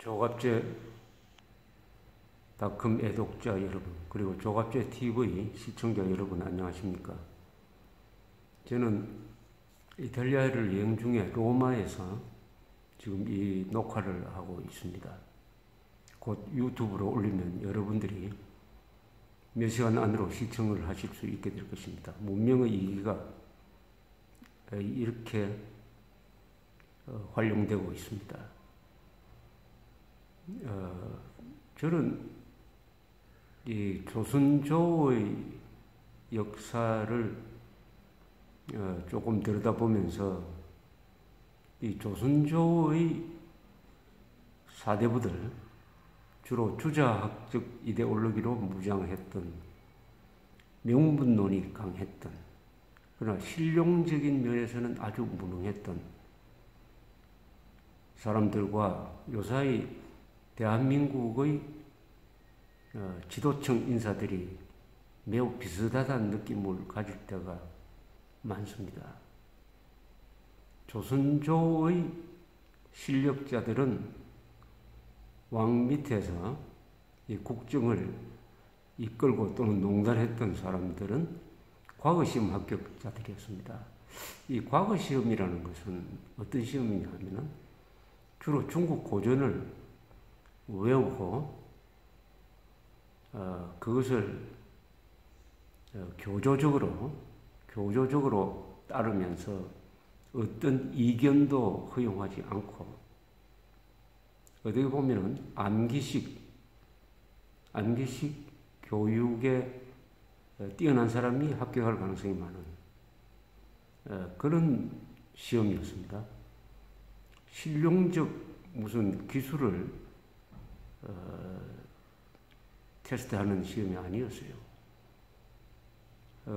조갑제닷컴 애독자 여러분, 그리고 조갑제 TV 시청자 여러분 안녕하십니까? 저는 이탈리아를 여행 중에 로마에서 지금 이 녹화를 하고 있습니다. 곧 유튜브로 올리면 여러분들이 몇 시간 안으로 시청을 하실 수 있게 될 것입니다. 문명의 이기가 이렇게 활용되고 있습니다. 저는 이 조선조의 역사를 조금 들여다보면서 이 조선조의 사대부들, 주로 주자학적 이데올로기로 무장했던, 명분론이 강했던, 그러나 실용적인 면에서는 아주 무능했던 사람들과 요사이 대한민국의 지도층 인사들이 매우 비슷하다는 느낌을 가질 때가 많습니다. 조선조의 실력자들은 왕 밑에서 이 국정을 이끌고 또는 농단했던 사람들은 과거시험 합격자들이었습니다. 이 과거시험이라는 것은 어떤 시험이냐 하면은 주로 중국 고전을 외우고 그것을 교조적으로 따르면서 어떤 이견도 허용하지 않고 어떻게 보면은 암기식 교육에 뛰어난 사람이 합격할 가능성이 많은 그런 시험이었습니다. 실용적 무슨 기술을 테스트하는 시험이 아니었어요.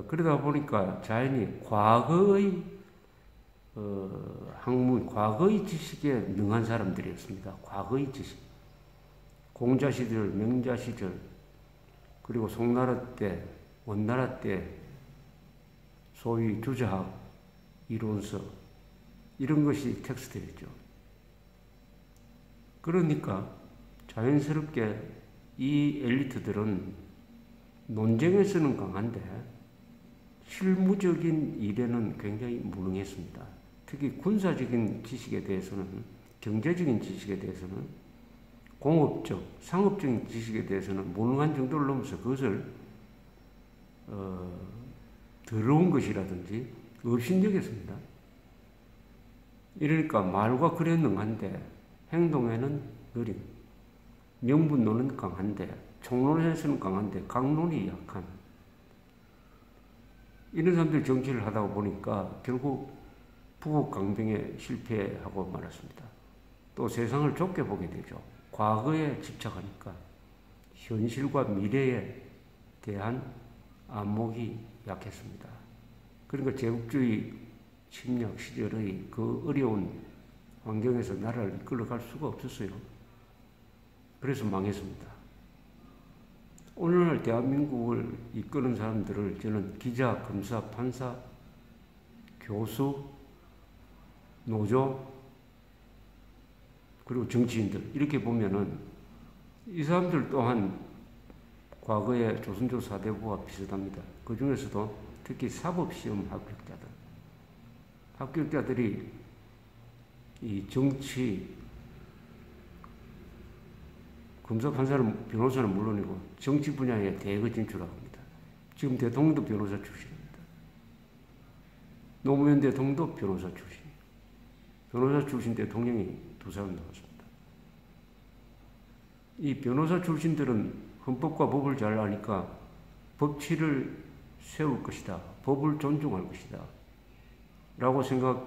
그러다 보니까 자연히 과거의 학문, 과거의 지식에 능한 사람들이었습니다. 과거의 지식. 공자 시절, 명자 시절, 그리고 송나라 때, 원나라 때 소위 주자학 이론서 이런 것이 텍스트였죠. 그러니까 자연스럽게 이 엘리트들은 논쟁에서는 강한데 실무적인 일에는 굉장히 무능했습니다. 특히 군사적인 지식에 대해서는, 경제적인 지식에 대해서는, 공업적, 상업적인 지식에 대해서는 무능한 정도를 넘어서 그것을 더러운 것이라든지 업신여겼습니다. 이러니까 말과 글에 능한데 행동에는 느린, 명분론은 강한데 총론에서는 강한데 강론이 약한 이런 사람들이 정치를 하다 보니까 결국 북옥 강병에 실패하고 말았습니다. 또 세상을 좁게 보게 되죠. 과거에 집착하니까 현실과 미래에 대한 안목이 약했습니다. 그러니까 제국주의 침략 시절의 그 어려운 환경에서 나라를 이끌어갈 수가 없었어요. 그래서 망했습니다. 오늘날 대한민국을 이끄는 사람들을 저는 기자, 검사, 판사, 교수, 노조, 그리고 정치인들 이렇게 보면은 이 사람들 또한 과거의 조선조 사대부와 비슷합니다. 그 중에서도 특히 사법시험 합격자들이 이 정치, 검사, 판사는, 변호사는 물론이고 정치 분야에 대거 진출합니다. 지금 대통령도 변호사 출신입니다. 노무현 대통령도 변호사 출신. 변호사 출신 대통령이 2사람 나왔습니다. 이 변호사 출신들은 헌법과 법을 잘 아니까 법치를 세울 것이다. 법을 존중할 것이다. 라고 생각하면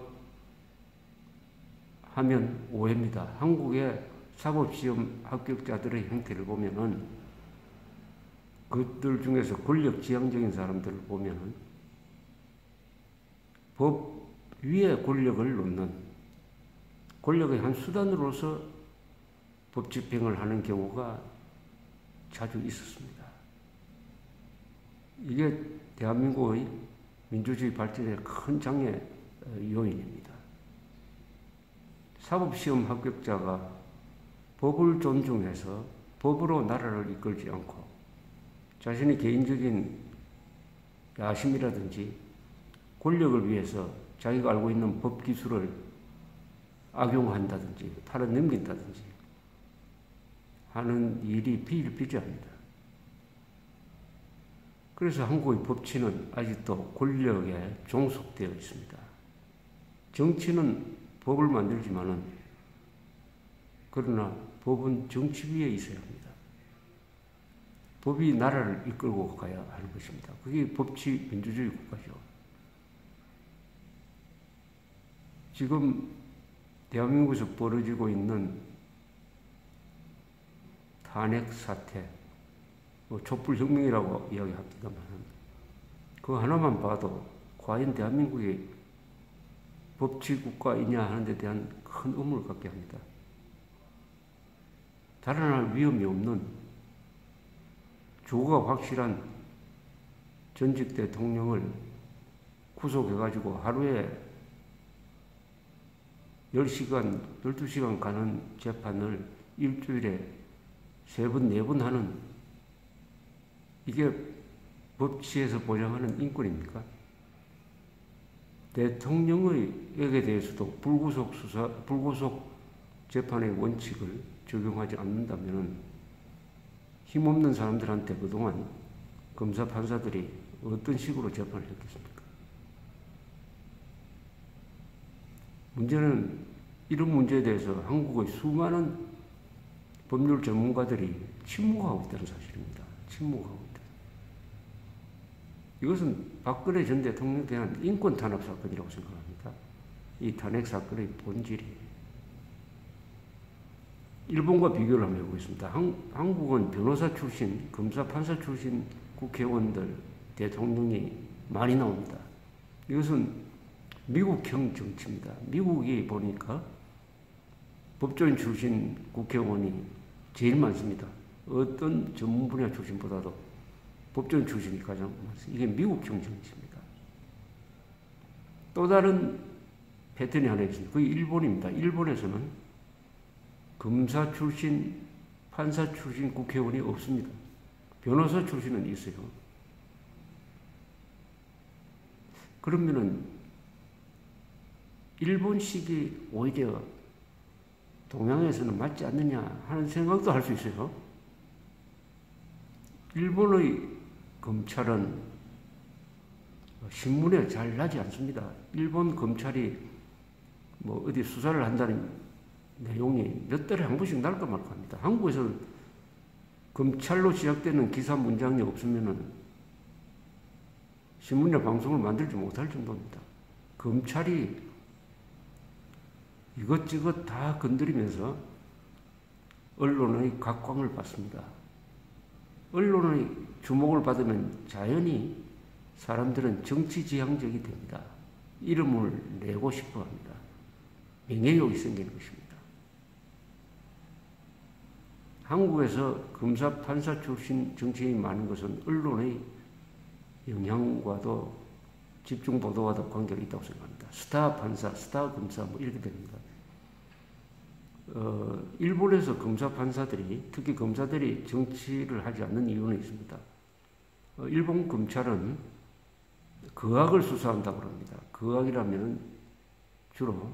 오해입니다. 한국의 사법시험 합격자들의 형태를 보면은 그들 중에서 권력지향적인 사람들을 보면은 법 위에 권력을 놓는 권력의 한 수단으로서 법 집행을 하는 경우가 자주 있었습니다. 이게 대한민국의 민주주의 발전의 큰 장애 요인입니다. 사법시험 합격자가 법을 존중해서 법으로 나라를 이끌지 않고 자신의 개인적인 야심이라든지 권력을 위해서 자기가 알고 있는 법 기술을 악용한다든지 팔아넘긴다든지 하는 일이 비일비재합니다. 그래서 한국의 법치는 아직도 권력에 종속되어 있습니다. 정치는 법을 만들지만은 그러나 법은 정치 위에 있어야 합니다. 법이 나라를 이끌고 가야 하는 것입니다. 그게 법치 민주주의 국가죠. 지금 대한민국에서 벌어지고 있는 탄핵 사태, 촛불혁명이라고 이야기합니다만 그거 하나만 봐도 과연 대한민국이 법치국가이냐 하는 데 대한 큰 의문을 갖게 합니다. 달아날 위험이 없는 주거가 확실한 전직 대통령을 구속해가지고 하루에 10시간, 12시간 가는 재판을 일주일에 3번, 4번 하는 이게 법치에서 보장하는 인권입니까? 대통령에게 대해서도 불구속 재판의 원칙을 적용하지 않는다면 힘없는 사람들한테 그동안 검사, 판사들이 어떤 식으로 재판을 했겠습니까? 문제는 이런 문제에 대해서 한국의 수많은 법률 전문가들이 침묵하고 있다는 사실입니다. 침묵하고 있다. 이것은 박근혜 전 대통령에 대한 인권 탄압 사건이라고 생각합니다. 이 탄핵 사건의 본질이. 일본과 비교를 한번 해보겠습니다. 한국은 변호사 출신, 검사, 판사 출신 국회의원들, 대통령이 많이 나옵니다. 이것은 미국형 정치입니다. 미국이 보니까 법조인 출신 국회의원이 제일 많습니다. 어떤 전문 분야 출신보다도 법조인 출신이 가장 많습니다. 이게 미국형 정치입니다. 또 다른 패턴이 하나 있습니다. 그게 일본입니다. 일본에서는 검사 출신, 판사 출신 국회의원이 없습니다. 변호사 출신은 있어요. 그러면은 일본식이 오히려 동양에서는 맞지 않느냐 하는 생각도 할 수 있어요. 일본의 검찰은 신문에 잘 나지 않습니다. 일본 검찰이 뭐 어디 수사를 한다는 내용이 몇 달에 한 번씩 날까 말까 합니다. 한국에서는 검찰로 시작되는 기사 문장이 없으면은 신문이나 방송을 만들지 못할 정도입니다. 검찰이 이것저것 다 건드리면서 언론의 각광을 받습니다. 언론의 주목을 받으면 자연히 사람들은 정치지향적이 됩니다. 이름을 내고 싶어 합니다. 명예욕이 생기는 것입니다. 한국에서 검사, 판사 출신 정치인이 많은 것은 언론의 영향과도 집중 보도와도 관계가 있다고 생각합니다. 스타 판사, 스타 검사 뭐 이렇게 됩니다. 일본에서 검사, 판사들이 특히 검사들이 정치를 하지 않는 이유는 있습니다. 일본 검찰은 거악을 수사한다고 합니다. 거악이라면 주로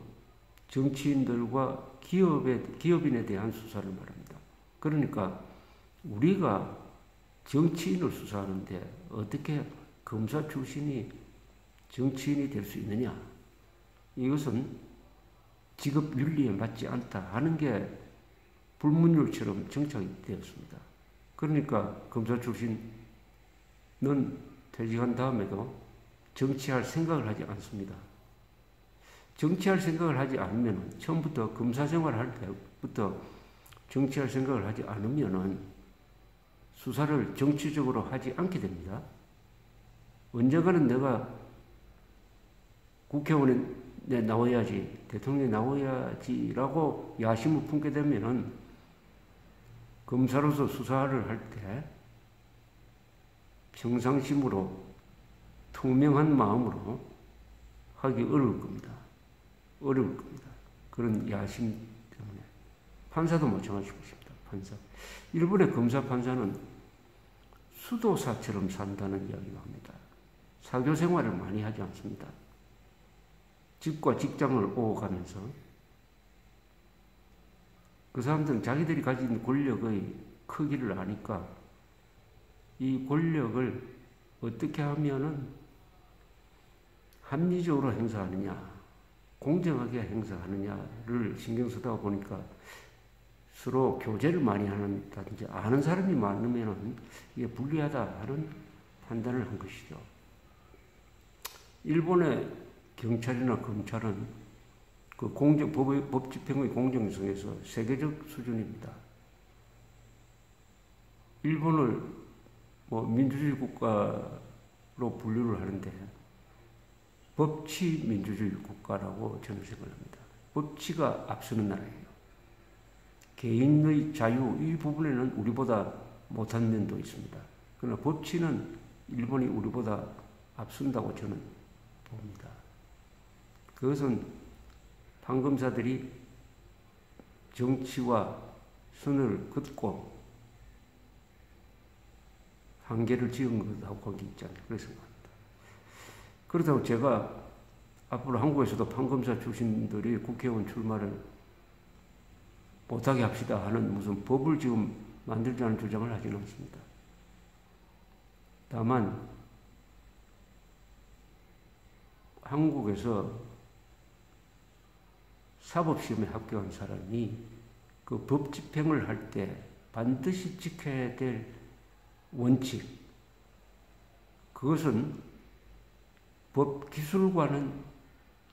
정치인들과 기업인에 대한 수사를 말합니다. 그러니까 우리가 정치인을 수사하는데 어떻게 검사 출신이 정치인이 될 수 있느냐? 이것은 직업 윤리에 맞지 않다 하는 게 불문율처럼 정착이 되었습니다. 그러니까 검사 출신은 퇴직한 다음에도 정치할 생각을 하지 않습니다. 정치할 생각을 하지 않으면 처음부터 검사 생활할 때부터 정치할 생각을 하지 않으면은 수사를 정치적으로 하지 않게 됩니다. 언젠가는 내가 국회의원에 나와야지, 대통령이 나와야지라고 야심을 품게 되면은 검사로서 수사를 할 때 평상심으로 투명한 마음으로 하기 어려울 겁니다. 어려울 겁니다. 그런 야심 때문에. 판사도 마찬가지일 것입니다. 판사. 일본의 검사 판사는 수도사처럼 산다는 이야기를 합니다. 사교 생활을 많이 하지 않습니다. 집과 직장을 오고 가면서 그 사람들은 자기들이 가진 권력의 크기를 아니까 이 권력을 어떻게 하면은 합리적으로 행사하느냐, 공정하게 행사하느냐를 신경 쓰다 보니까 서로 교제를 많이 하는다든지 아는 사람이 많으면 이게 불리하다 하는 판단을 한 것이죠. 일본의 경찰이나 검찰은 그 법 집행의 공정성에서 세계적 수준입니다. 일본을 민주주의 국가로 분류를 하는데 법치 민주주의 국가라고 저는 생각합니다. 법치가 앞서는 나라예요. 개인의 자유 이 부분에는 우리보다 못한 면도 있습니다. 그러나 법치는 일본이 우리보다 앞선다고 저는 봅니다. 그것은 판검사들이 정치와 선을 긋고 한계를 지은 것하고 관계 있지 않나 그렇게 생각합니다. 그렇다고 제가 앞으로 한국에서도 판검사 출신들이 국회의원 출마를 못하게 합시다 하는 무슨 법을 지금 만들자는 주장을 하지는 않습니다. 다만 한국에서 사법시험에 합격한 사람이 그 법 집행을 할 때 반드시 지켜야 될 원칙, 그것은 법 기술과는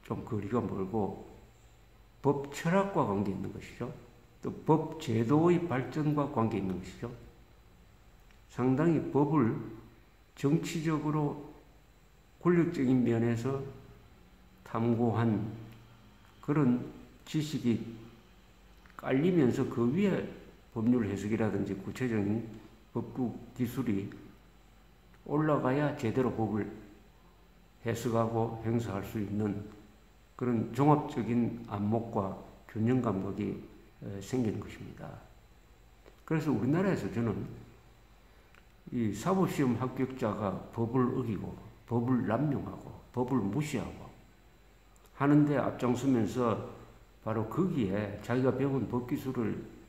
좀 거리가 멀고 법 철학과 관계 있는 것이죠. 또 법 제도의 발전과 관계 있는 것이죠. 상당히 법을 정치적으로 권력적인 면에서 탐구한 그런 지식이 깔리면서 그 위에 법률 해석이라든지 구체적인 법규 기술이 올라가야 제대로 법을 해석하고 행사할 수 있는 그런 종합적인 안목과 균형 감각이 생기는 것입니다. 그래서 우리나라에서 저는 이 사법시험 합격자가 법을 어기고 법을 남용하고 법을 무시하고 하는데 앞장서면서 바로 거기에 자기가 배운 법기술을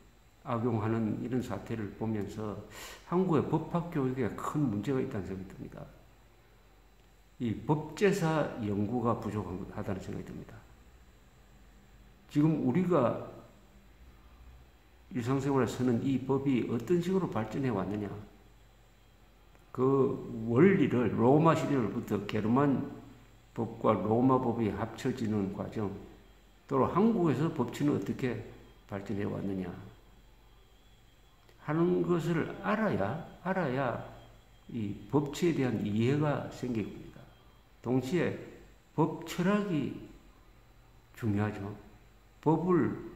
악용하는 이런 사태를 보면서 한국의 법학교육에 큰 문제가 있다는 생각이 듭니다. 이 법제사 연구가 부족하다는 생각이 듭니다. 지금 우리가 일상생활에 쓰는 이 법이 어떤 식으로 발전해 왔느냐, 그 원리를 로마 시대부터 게르만 법과 로마 법이 합쳐지는 과정, 또 한국에서 법치는 어떻게 발전해 왔느냐 하는 것을 알아야 이 법치에 대한 이해가 생깁니다. 동시에 법 철학이 중요하죠. 법을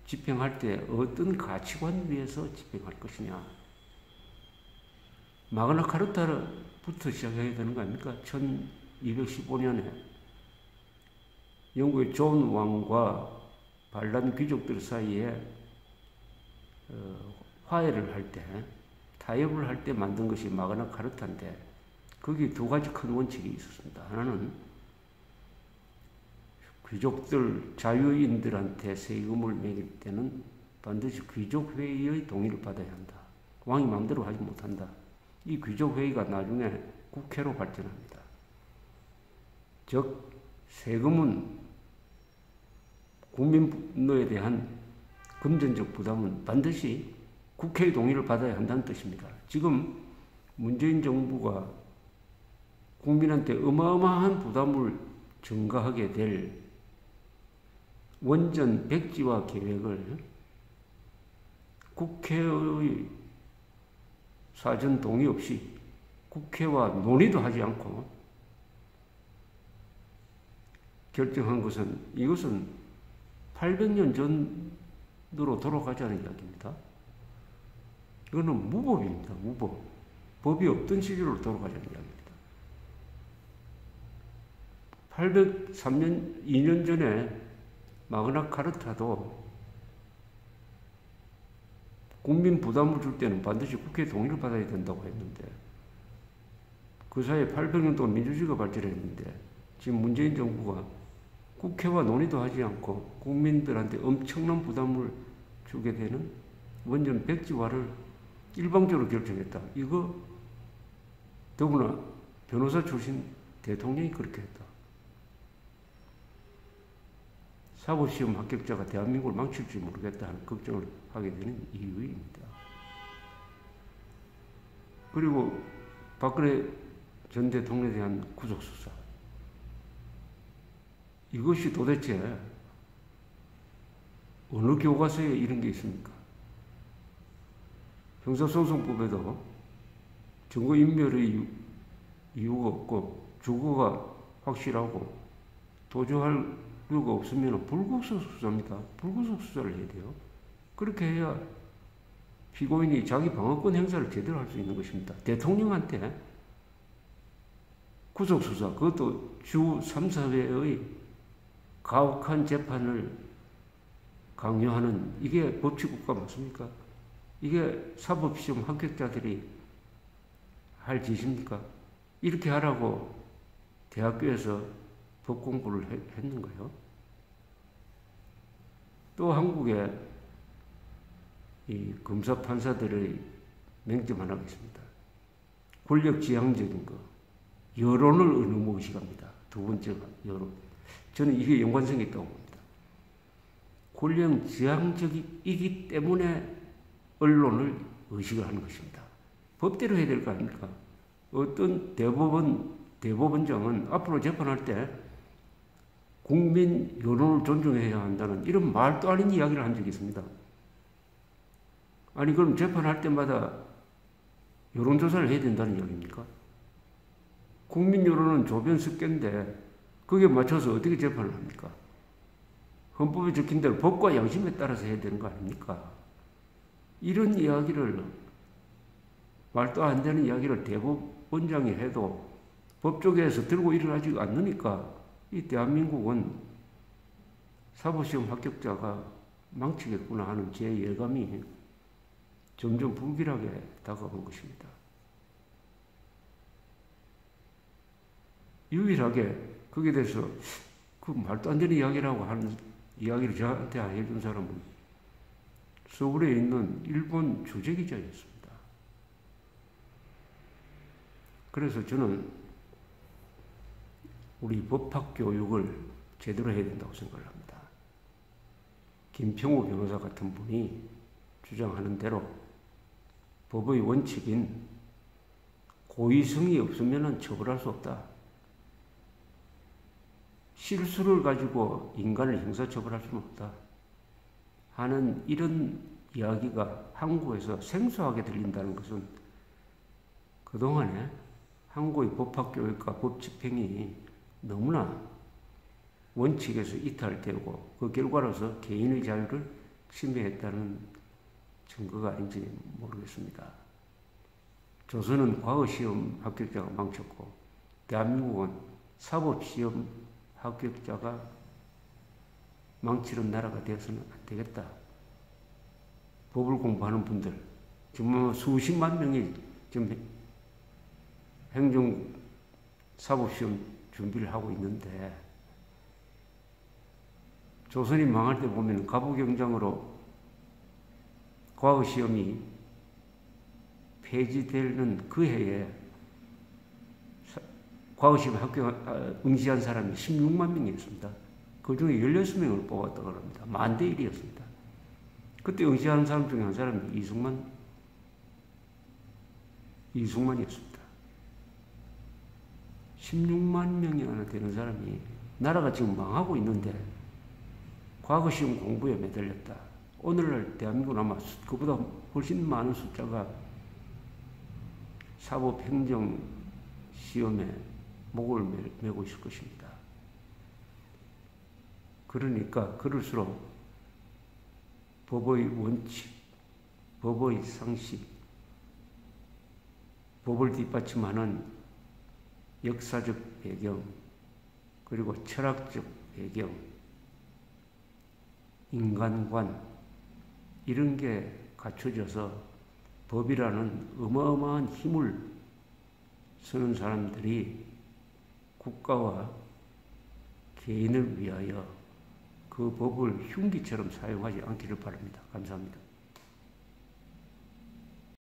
집행할 때 어떤 가치관 위에서 집행할 것이냐. 마그나 카르타부터 시작해야 되는 거 아닙니까? 1215년에 영국의 존 왕과 반란 귀족들 사이에 화해를 할 때, 타협을 할 때 만든 것이 마그나 카르타인데 거기 두 가지 큰 원칙이 있었습니다. 하나는 귀족들, 자유인들한테 세금을 매길 때는 반드시 귀족회의의 동의를 받아야 한다. 왕이 마음대로 하지 못한다. 이 귀족회의가 나중에 국회로 발전합니다. 즉 세금은 국민에 대한 금전적 부담은 반드시 국회의 동의를 받아야 한다는 뜻입니다. 지금 문재인 정부가 국민한테 어마어마한 부담을 증가하게 될 원전 백지화 계획을 국회의 사전 동의 없이 국회와 논의도 하지 않고 결정한 것은 이것은 800년 전으로 돌아가자는 이야기입니다. 이거는 무법입니다. 무법. 법이 없던 시절로 돌아가자는 이야기입니다. 803년, 2년 전에 마그나 카르타도 국민 부담을 줄 때는 반드시 국회 동의를 받아야 된다고 했는데 그 사이에 800년 동안 민주주의가 발전했는데 지금 문재인 정부가 국회와 논의도 하지 않고 국민들한테 엄청난 부담을 주게 되는 원전 백지화를 일방적으로 결정했다. 이거 더구나 변호사 출신 대통령이 그렇게 했다. 사법시험 합격자가 대한민국을 망칠지 모르겠다 하는 걱정을 하게 되는 이유입니다. 그리고 박근혜 전 대통령에 대한 구속수사. 이것이 도대체 어느 교과서에 이런 게 있습니까? 형사소송법에도 증거인멸의 이유가 없고 주거가 확실하고 도주할 이유가 없으면 불구속 수사입니다. 불구속 수사를 해야 돼요. 그렇게 해야 피고인이 자기 방어권 행사를 제대로 할 수 있는 것입니다. 대통령한테 구속수사, 그것도 주 3, 4회의 가혹한 재판을 강요하는 이게 법치국가 맞습니까? 이게 사법시험 합격자들이 할 짓입니까? 이렇게 하라고 대학교에서 법 공부를 했는가요? 또 한국의 이 검사 판사들의 맹점 하나가 있습니다. 권력지향적인 거, 여론을 너무 의식합니다. 두 번째가 여론. 저는 이게 연관성이 있다고 봅니다. 권력지향적이기 때문에 언론을 의식을 하는 것입니다. 법대로 해야 될 거 아닙니까? 어떤 대법원장은 앞으로 재판할 때 국민 여론을 존중해야 한다는 이런 말도 아닌 이야기를 한 적이 있습니다. 아니 그럼 재판할 때마다 여론조사를 해야 된다는 이야기입니까? 국민 여론은 조변 습관인데 거기에 맞춰서 어떻게 재판을 합니까? 헌법에 적힌 대로 법과 양심에 따라서 해야 되는 거 아닙니까? 이런 이야기를 말도 안 되는 이야기를 대법원장이 해도 법조계에서 들고 일어나지 않으니까 이 대한민국은 사법시험 합격자가 망치겠구나 하는 제 예감이 점점 불길하게 다가오는 것입니다. 유일하게 거기에 대해서 그 말도 안 되는 이야기라고 하는 이야기를 저한테 해준 사람은 서울에 있는 일본 주재기자였습니다. 그래서 저는 우리 법학 교육을 제대로 해야 된다고 생각을 합니다. 김평우 변호사 같은 분이 주장하는 대로 법의 원칙인 고의성이 없으면 처벌할 수 없다. 실수를 가지고 인간을 형사처벌할 수는 없다. 하는 이런 이야기가 한국에서 생소하게 들린다는 것은 그동안에 한국의 법학교육과 법집행이 너무나 원칙에서 이탈되고 그 결과로서 개인의 자유를 침해했다는 증거가 아닌지 모르겠습니다. 조선은 과거시험 합격자가 망쳤고 대한민국은 사법시험 합격자가 망치는 나라가 되어서는 안 되겠다. 법을 공부하는 분들, 지금 수십만 명이 지금 행정 사법시험 준비를 하고 있는데 조선이 망할 때 보면 가부경장으로 과거시험이 폐지되는 그 해에 과거시험 응시한 사람이 16만 명이었습니다. 그 중에 16명을 뽑았다고 합니다. 10,000대 1이었습니다. 그때 응시하는 사람 중에 한 사람이 이승만이었습니다. 16만 명이나 되는 사람이 나라가 지금 망하고 있는데 과거시험 공부에 매달렸다. 오늘날 대한민국은 아마 그보다 훨씬 많은 숫자가 사법행정시험에 목을 메고 있을 것입니다. 그러니까 그럴수록 법의 원칙, 법의 상식, 법을 뒷받침하는 역사적 배경, 그리고 철학적 배경, 인간관, 이런 게 갖춰져서 법이라는 어마어마한 힘을 쓰는 사람들이 국가와 개인을 위하여 그 법을 흉기처럼 사용하지 않기를 바랍니다. 감사합니다.